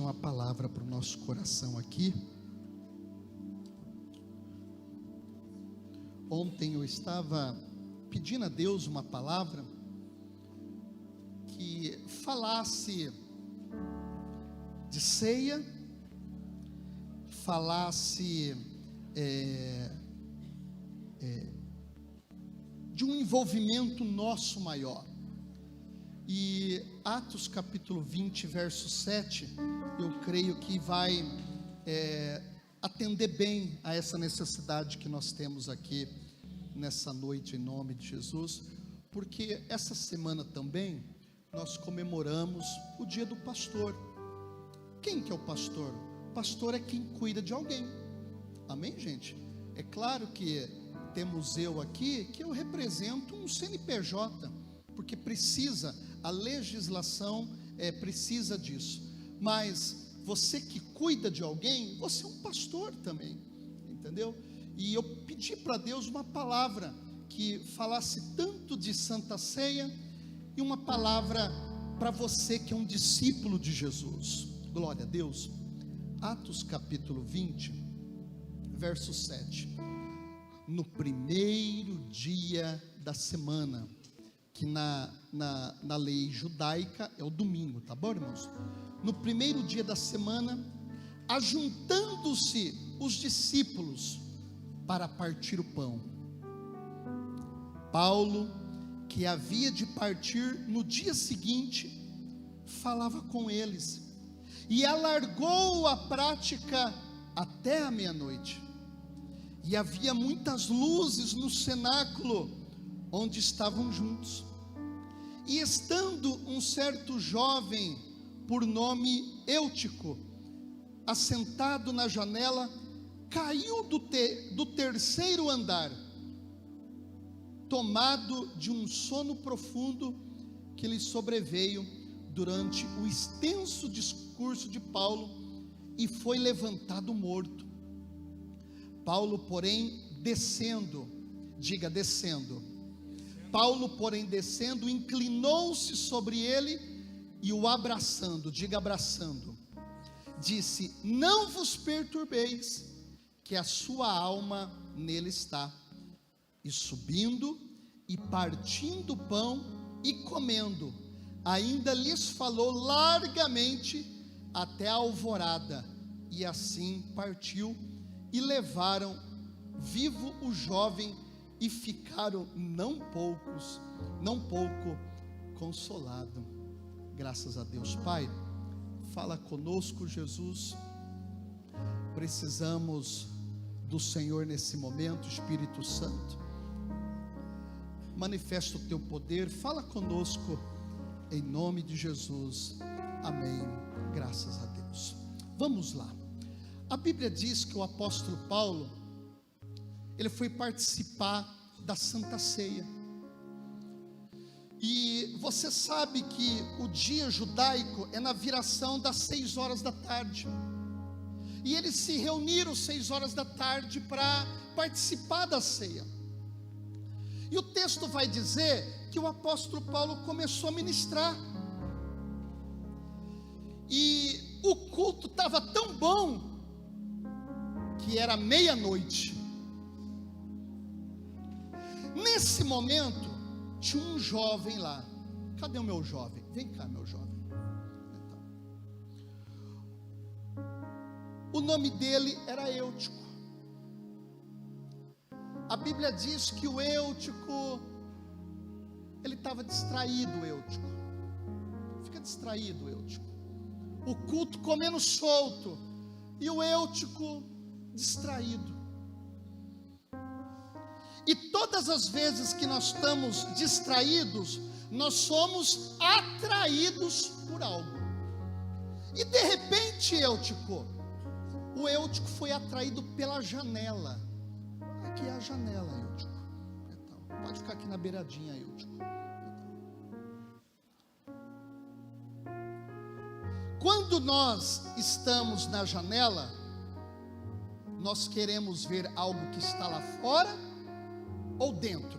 tem uma palavra para o nosso coração aqui. Ontem eu estava pedindo a Deus uma palavra que falasse de ceia, falasse de um envolvimento nosso maior. E Atos capítulo 20, verso 7, eu creio que vai atender bem a essa necessidade que nós temos aqui nessa noite, em nome de Jesus, porque essa semana também nós comemoramos o dia do pastor. Quem que é o pastor? O pastor é quem cuida de alguém, amém, gente? É claro que temos eu aqui, que eu represento um CNPJ, porque precisa, a legislação precisa disso, mas você que cuida de alguém, você é um pastor também, entendeu? E eu pedi para Deus uma palavra que falasse tanto de Santa Ceia, e uma palavra para você que é um discípulo de Jesus. Glória a Deus. Atos capítulo 20, verso 7. No primeiro dia da semana, que na lei judaica é o domingo, tá bom, irmãos? No primeiro dia da semana, ajuntando-se os discípulos para partir o pão, Paulo, que havia de partir no dia seguinte, falava com eles, e alargou a prática até a meia-noite. E havia muitas luzes no cenáculo onde estavam juntos. E estando um certo jovem, por nome Eutico, assentado na janela, caiu do terceiro andar, tomado de um sono profundo que lhe sobreveio durante o extenso discurso de Paulo, e foi levantado morto. Paulo, porém, descendo, diga descendo, Paulo, porém, descendo, inclinou-se sobre ele e o abraçando, diga abraçando, disse: não vos perturbeis, que a sua alma nele está. E subindo e partindo o pão e comendo, ainda lhes falou largamente até a alvorada, e assim partiu, e levaram vivo o jovem, e ficaram não pouco consolado. Graças a Deus. Pai, fala conosco, Jesus. Precisamos do Senhor nesse momento. Espírito Santo, manifesta o teu poder, fala conosco em nome de Jesus, amém, graças a Deus. Vamos lá. A Bíblia diz que o apóstolo Paulo, ele foi participar da Santa Ceia, e você sabe que o dia judaico é na viração das 6 horas da tarde, e eles se reuniram 6 horas da tarde para participar da ceia. E o texto vai dizer que o apóstolo Paulo começou a ministrar, e o culto estava tão bom, que era meia-noite. Nesse momento, tinha um jovem lá. Cadê o meu jovem? Vem cá, meu jovem. Então, o nome dele era Eutico. A Bíblia diz que o Eutico, ele estava distraído, o Eutico. Fica distraído, o Eutico. O culto comendo solto, e o Eutico distraído. E todas as vezes que nós estamos distraídos, nós somos atraídos por algo. E de repente, o Eutico foi atraído pela janela. Aqui é a janela, Eutico. Então, pode ficar aqui na beiradinha, Eutico. Quando nós estamos na janela, nós queremos ver algo que está lá fora ou dentro?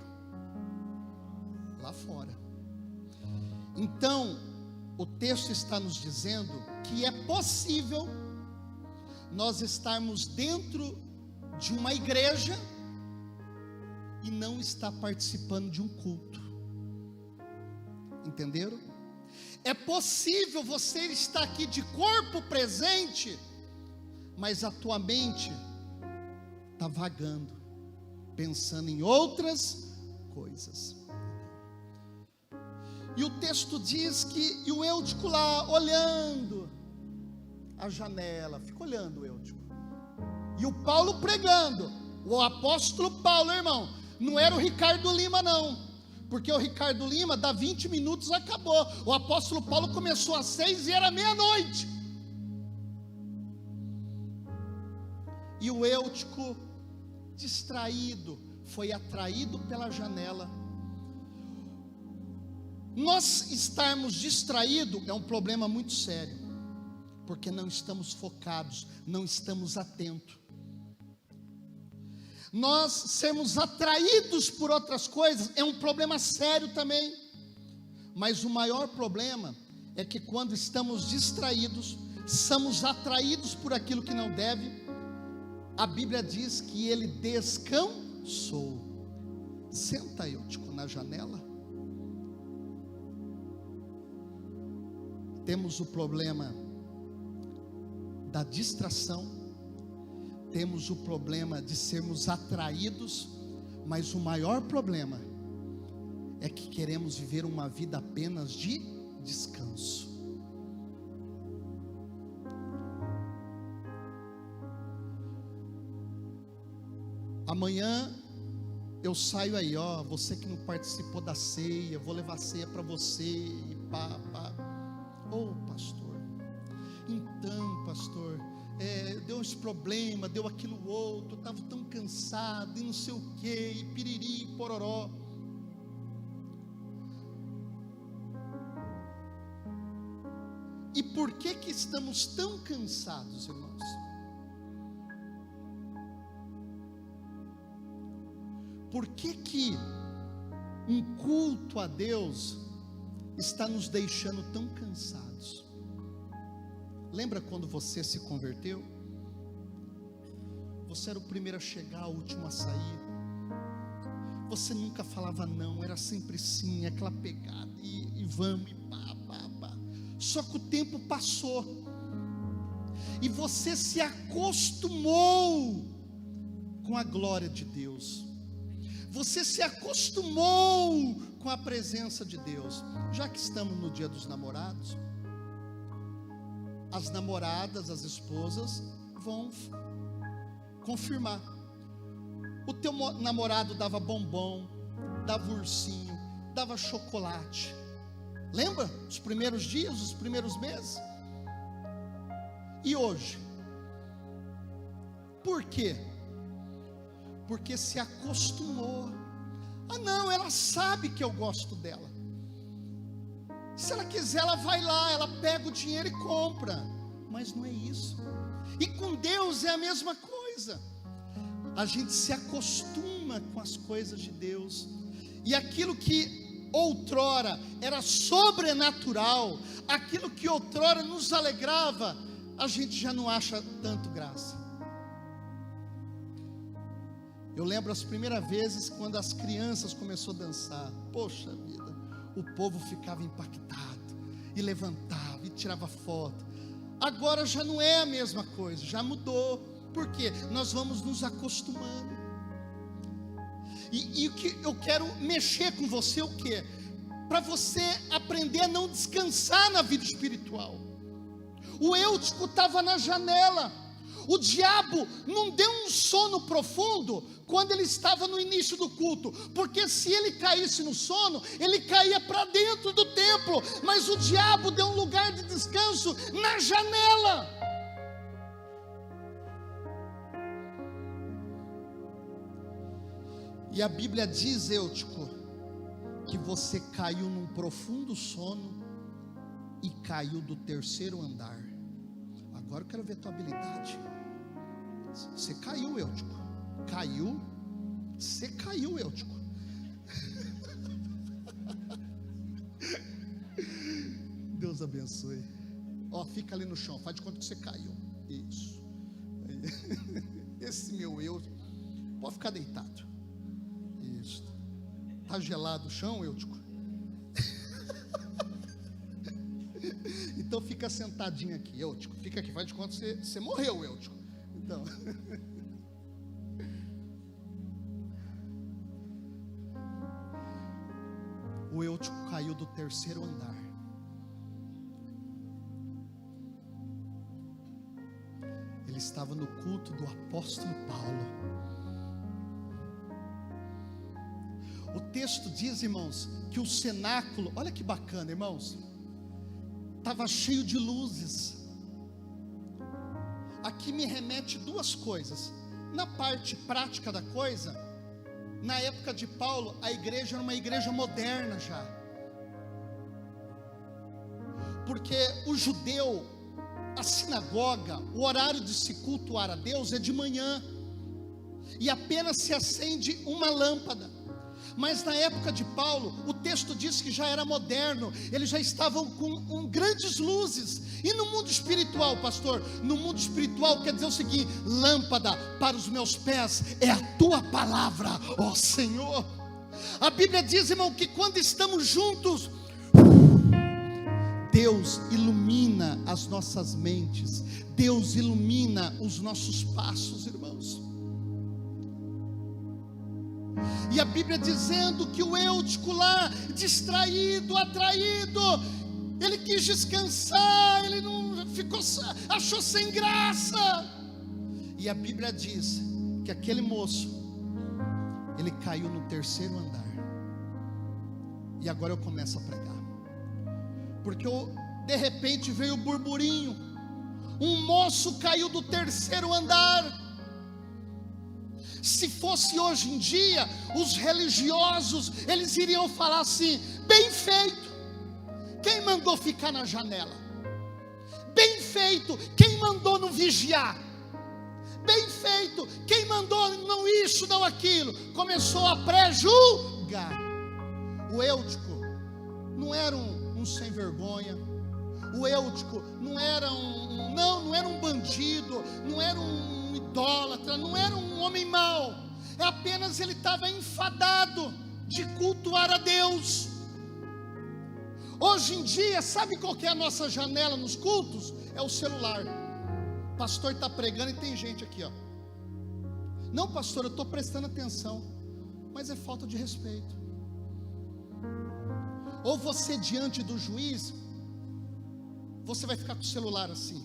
Lá fora. Então, o texto está nos dizendo que é possível nós estarmos dentro de uma igreja e não estar participando de um culto. Entenderam? É possível você estar aqui de corpo presente, mas a tua mente está vagando, pensando em outras coisas. E o texto diz que o Eutico lá, olhando a janela, fica olhando o Eutico, e o Paulo pregando, o apóstolo Paulo, irmão, não era o Ricardo Lima não, porque o Ricardo Lima, dá 20 minutos, acabou. O apóstolo Paulo começou às 6 e era meia-noite, e o Eutico, distraído, foi atraído pela janela. Nós estarmos distraídos é um problema muito sério, porque não estamos focados, não estamos atentos. Nós sermos atraídos por outras coisas é um problema sério também, mas o maior problema é que quando estamos distraídos, somos atraídos por aquilo que não deve. A Bíblia diz que ele descansou. Senta, Eutico, na janela. Temos o problema da distração, temos o problema de sermos atraídos, mas o maior problema é que queremos viver uma vida apenas de descanso. Amanhã eu saio aí, ó, você que não participou da ceia, vou levar ceia para você, e pá. Pastor, então pastor, deu esse problema, deu aquilo outro, estava tão cansado, e não sei o que, e piriri, e pororó. E por que estamos tão cansados, irmãos? Por que um culto a Deus está nos deixando tão cansados? Lembra quando você se converteu? Você era o primeiro a chegar, o último a sair. Você nunca falava não, era sempre sim, aquela pegada, e vamos, e pá. Só que o tempo passou, e você se acostumou com a glória de Deus. Você se acostumou com a presença de Deus. Já que estamos no dia dos namorados, as namoradas, as esposas vão confirmar. O teu namorado dava bombom, dava ursinho, dava chocolate. Lembra? Os primeiros dias, os primeiros meses. E hoje? Por quê? Porque se acostumou. Ah não, ela sabe que eu gosto dela. Se ela quiser, ela vai lá, ela pega o dinheiro e compra. Mas não é isso. E com Deus é a mesma coisa. A gente se acostuma com as coisas de Deus, e aquilo que outrora era sobrenatural, aquilo que outrora nos alegrava, a gente já não acha tanto graça. Eu lembro as primeiras vezes quando as crianças começaram a dançar. Poxa vida, o povo ficava impactado, e levantava, e tirava foto. Agora já não é a mesma coisa, já mudou. Por quê? Nós vamos nos acostumando. E o que eu quero mexer com você, o quê? Para você aprender a não descansar na vida espiritual. O Eutico estava na janela. O diabo não deu um sono profundo quando ele estava no início do culto, porque se ele caísse no sono, ele caía para dentro do templo, mas o diabo deu um lugar de descanso na janela. E a Bíblia diz, Eutico, que você caiu num profundo sono e caiu do 3º andar. Agora eu quero ver tua habilidade. Você caiu, Eutico. Caiu. Você caiu, Eutico. Deus abençoe. Ó, fica ali no chão, faz de conta que você caiu. Isso. Esse meu Eutico, pode ficar deitado. Isso. Tá gelado o chão, Eutico? Então fica sentadinho aqui, Eutico. Fica aqui, faz de conta que você morreu, Eutico. Então. O Eutico caiu do 3º andar. Ele estava no culto do apóstolo Paulo. O texto diz, irmãos, que o cenáculo, olha que bacana, irmãos, estava cheio de luzes. Aqui me remete 2 coisas. Na parte prática da coisa, na época de Paulo, a igreja era uma igreja moderna já. Porque o judeu, a sinagoga, o horário de se cultuar a Deus é de manhã, e apenas se acende uma lâmpada. Mas na época de Paulo, o texto diz que já era moderno, eles já estavam com grandes luzes. E no mundo espiritual, pastor, no mundo espiritual quer dizer o seguinte: lâmpada para os meus pés é a tua palavra, ó Senhor. A Bíblia diz, irmão, que quando estamos juntos, Deus ilumina as nossas mentes, Deus ilumina os nossos passos, irmãos. E a Bíblia dizendo que o Eutico lá, distraído, atraído, ele quis descansar, ele não ficou, achou sem graça. E a Bíblia diz que aquele moço, ele caiu no 3º andar. E agora eu começo a pregar, porque de repente veio o burburinho. Um moço caiu do 3º andar. Se fosse hoje em dia, os religiosos, eles iriam falar assim: bem feito, quem mandou ficar na janela? Bem feito, quem mandou não vigiar? Bem feito, quem mandou não isso, não aquilo? Começou a pré-julgar. O Eutico não era um sem vergonha. O Eutico não era não era um bandido, não era um idólatra, não era um homem mau. É apenas ele estava enfadado de cultuar a Deus. Hoje em dia, sabe qual que é a nossa janela nos cultos? É o celular. O pastor está pregando e tem gente aqui, ó. Não, pastor, eu estou prestando atenção. Mas é falta de respeito. Ou você diante do juiz, você vai ficar com o celular assim: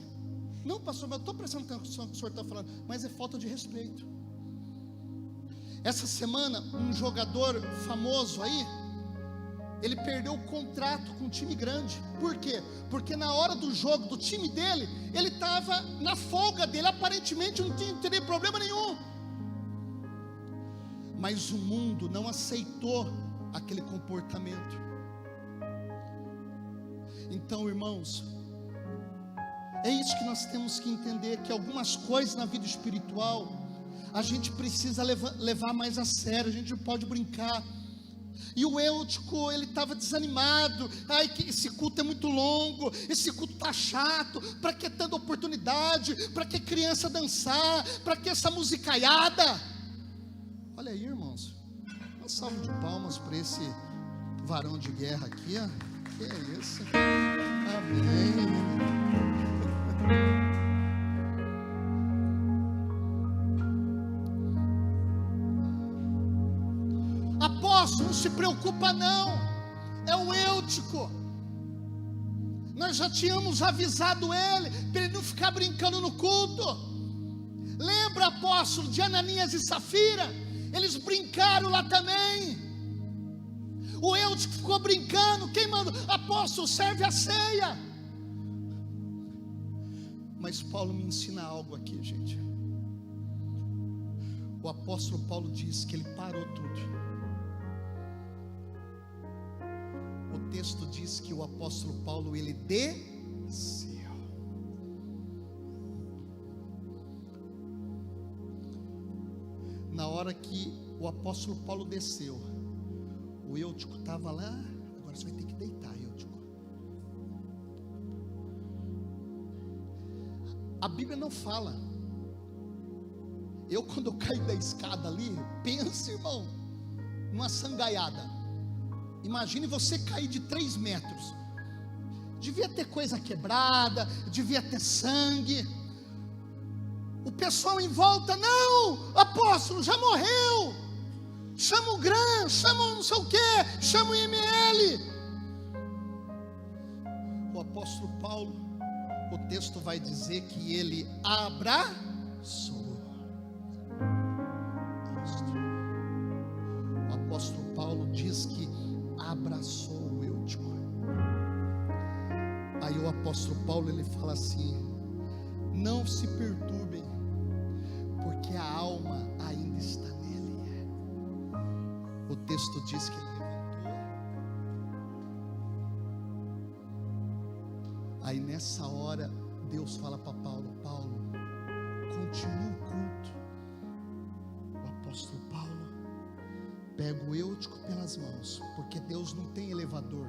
não, pastor, mas eu estou prestando atenção no que o senhor está falando. Mas é falta de respeito. Essa semana, um jogador famoso aí, ele perdeu o contrato com um time grande. Por quê? Porque na hora do jogo do time dele, ele estava na folga dele, aparentemente não teria problema nenhum. Mas o mundo não aceitou aquele comportamento. Então, irmãos, é isso que nós temos que entender, que algumas coisas na vida espiritual a gente precisa levar mais a sério, a gente não pode brincar. E o Eutico, ele estava desanimado. Ai, que esse culto é muito longo, esse culto está chato, para que tanta oportunidade, para que criança dançar, para que essa musicaiada? Olha aí, irmãos, uma salva de palmas para esse varão de guerra aqui, ó. Que é isso? Amém. Apóstolo, não se preocupa não, é o Eutico. Nós já tínhamos avisado ele, para ele não ficar brincando no culto. Lembra, apóstolo, de Ananias e Safira? Eles brincaram lá também. O Eutico ficou brincando. Quem mandou? Apóstolo, serve a ceia. Mas Paulo me ensina algo aqui, gente. O apóstolo Paulo diz que ele parou tudo. O texto diz que o apóstolo Paulo, ele desceu. Na hora que o apóstolo Paulo desceu, o Eutico estava lá. Agora você vai ter que deitar, Eutico. A Bíblia não fala. Quando eu caí da escada ali, pensa, irmão, numa sangaiada. Imagine você cair de 3 metros. Devia ter coisa quebrada, devia ter sangue. O pessoal em volta: não, apóstolo, já morreu. Chama o GRAM, chama não sei o que, chama o IML. O apóstolo Paulo, o texto vai dizer que ele abraçou. O apóstolo Paulo diz que abraçou o Eutico. Aí o apóstolo Paulo, ele fala assim: não se perturbem, porque a alma ainda está nele. O texto diz que ele levantou. Aí nessa hora Deus fala para Paulo: Paulo, continua o culto. O apóstolo Paulo pega o Eutico pelas mãos, porque Deus não tem elevador,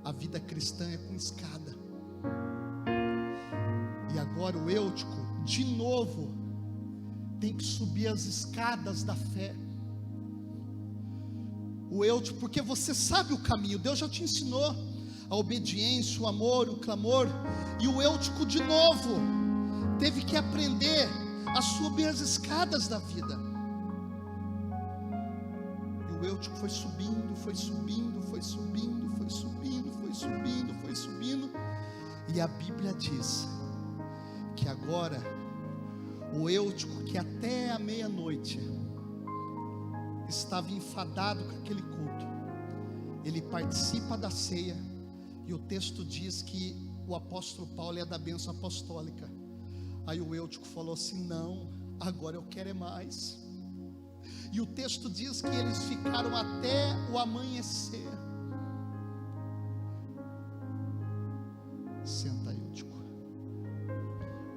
a vida cristã é com escada. E agora o Eutico de novo tem que subir as escadas da fé. O Eutico, porque você sabe o caminho, Deus já te ensinou a obediência, o amor, o clamor. E o Eutico de novo teve que aprender a subir as escadas da vida. E o Eutico foi subindo, foi subindo, foi subindo, foi subindo, foi subindo, foi subindo. E a Bíblia diz que agora o Eutico, que até a meia-noite estava enfadado com aquele culto, ele participa da ceia. E o texto diz que o apóstolo Paulo ia dar bênção apostólica. Aí o Eutico falou assim: não, agora eu quero é mais. E o texto diz que eles ficaram até o amanhecer. Senta aí, Eutico.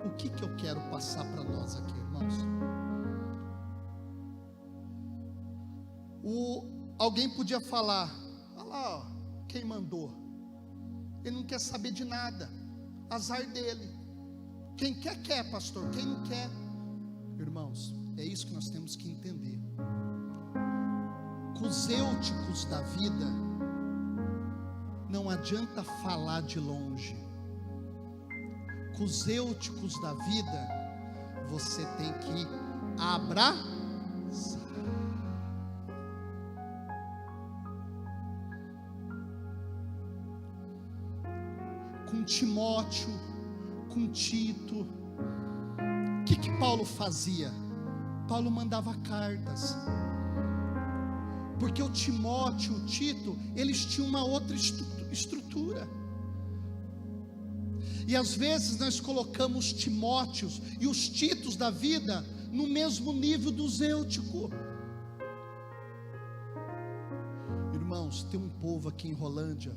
O que eu quero passar para nós aqui, irmãos? Alguém podia falar: olha lá, ó, quem mandou? Ele não quer saber de nada, azar dele. Quem quer, pastor. Quem não quer, irmãos, é isso que nós temos que entender. Com os Euticos da vida, não adianta falar de longe. Com os Euticos da vida, você tem que abraçar. Com Timóteo, com Tito, o que Paulo fazia? Paulo mandava cartas, porque o Timóteo, o Tito, eles tinham uma outra estrutura. E às vezes nós colocamos Timóteos e os Titos da vida no mesmo nível dos Eutico. Irmãos, tem um povo aqui em Rolândia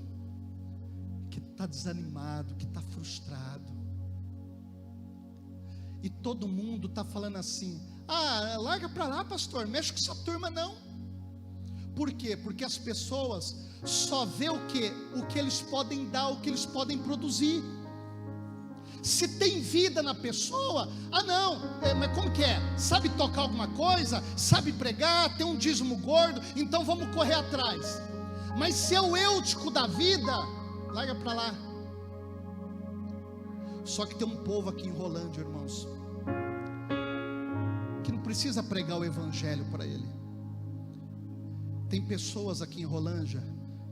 que está desanimado, que está frustrado, e todo mundo está falando assim: ah, larga para lá, pastor, mexe com essa turma não. Por quê? Porque as pessoas só vê o que eles podem dar, o que eles podem produzir. Se tem vida na pessoa, ah não, mas como que é? Sabe tocar alguma coisa? Sabe pregar? Tem um dízimo gordo? Então vamos correr atrás. Mas se é o Eutico da vida, larga para lá. Só que tem um povo aqui em Rolândia, irmãos, que não precisa pregar o evangelho para ele. Tem pessoas aqui em Rolândia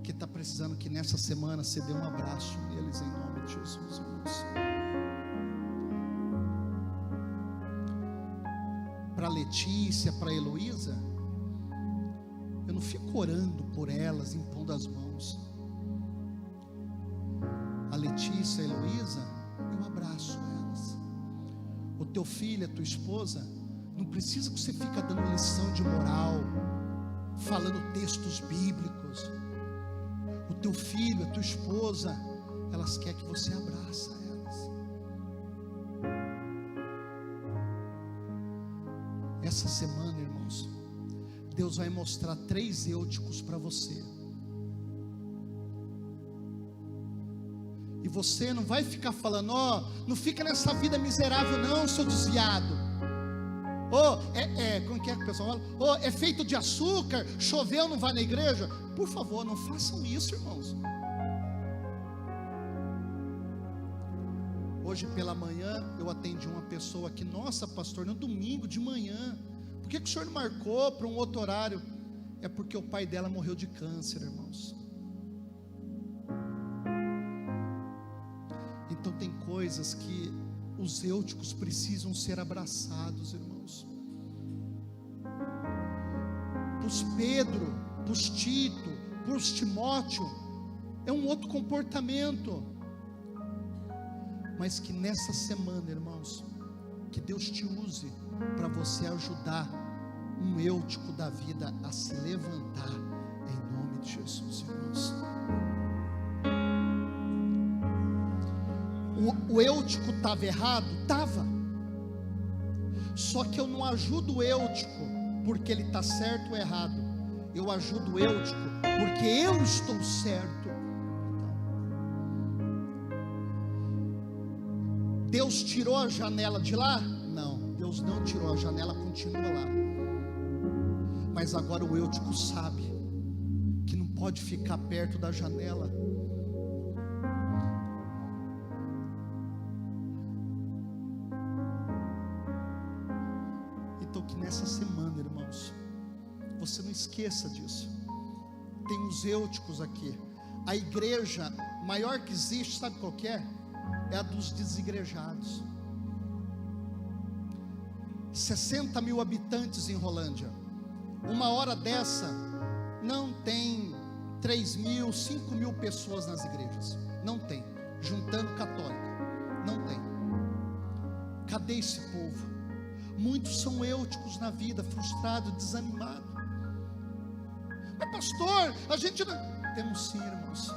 que está precisando que nessa semana você dê um abraço neles, em nome de Jesus, irmãos. Para Letícia, para Heloísa, eu não fico orando por elas, impondo as mãos. A Letícia, a Heloísa, eu abraço elas. O teu filho, a tua esposa, não precisa que você fique dando lição de moral, falando textos bíblicos. O teu filho, a tua esposa, elas querem que você abraça elas. Essa semana, irmãos, Deus vai mostrar 3 Euticos para você. E E você não vai ficar falando: ó, não fica nessa vida miserável não, seu desviado. Como que é que o pessoal fala? É feito de açúcar, choveu, não vai na igreja. Por favor, não façam isso, irmãos. Hoje pela manhã eu atendi uma pessoa aqui: nossa, pastor, no domingo de manhã, por que o senhor não marcou para um outro horário? É porque o pai dela morreu de câncer, irmãos. Então tem coisas que os eúticos precisam ser abraçados, irmãos. Para os Pedro, para os Tito, para os Timóteo, é um outro comportamento. Mas que nessa semana, irmãos, que Deus te use para você ajudar um eútico da vida a se levantar, em nome de Jesus, irmãos. O eútico estava errado? Estava. Só que eu não ajudo o eútico porque ele está certo ou errado. Eu ajudo o eútico porque eu estou certo. Deus tirou a janela de lá? Não, Deus não tirou a janela, continua lá. Mas agora o eútico sabe que não pode ficar perto da janela. Então que nessa semana, irmãos, você não esqueça disso. Tem os eúticos aqui. A igreja maior que existe, sabe qual que é? É a dos desigrejados. 60 mil habitantes em Rolândia. Uma hora dessa não tem 3 mil, 5 mil pessoas nas igrejas. Não tem. Juntando católico, não tem. Cadê esse povo? Muitos são eúticos na vida, frustrados, desanimados. Mas pastor, a gente não... Temos sim, irmãos.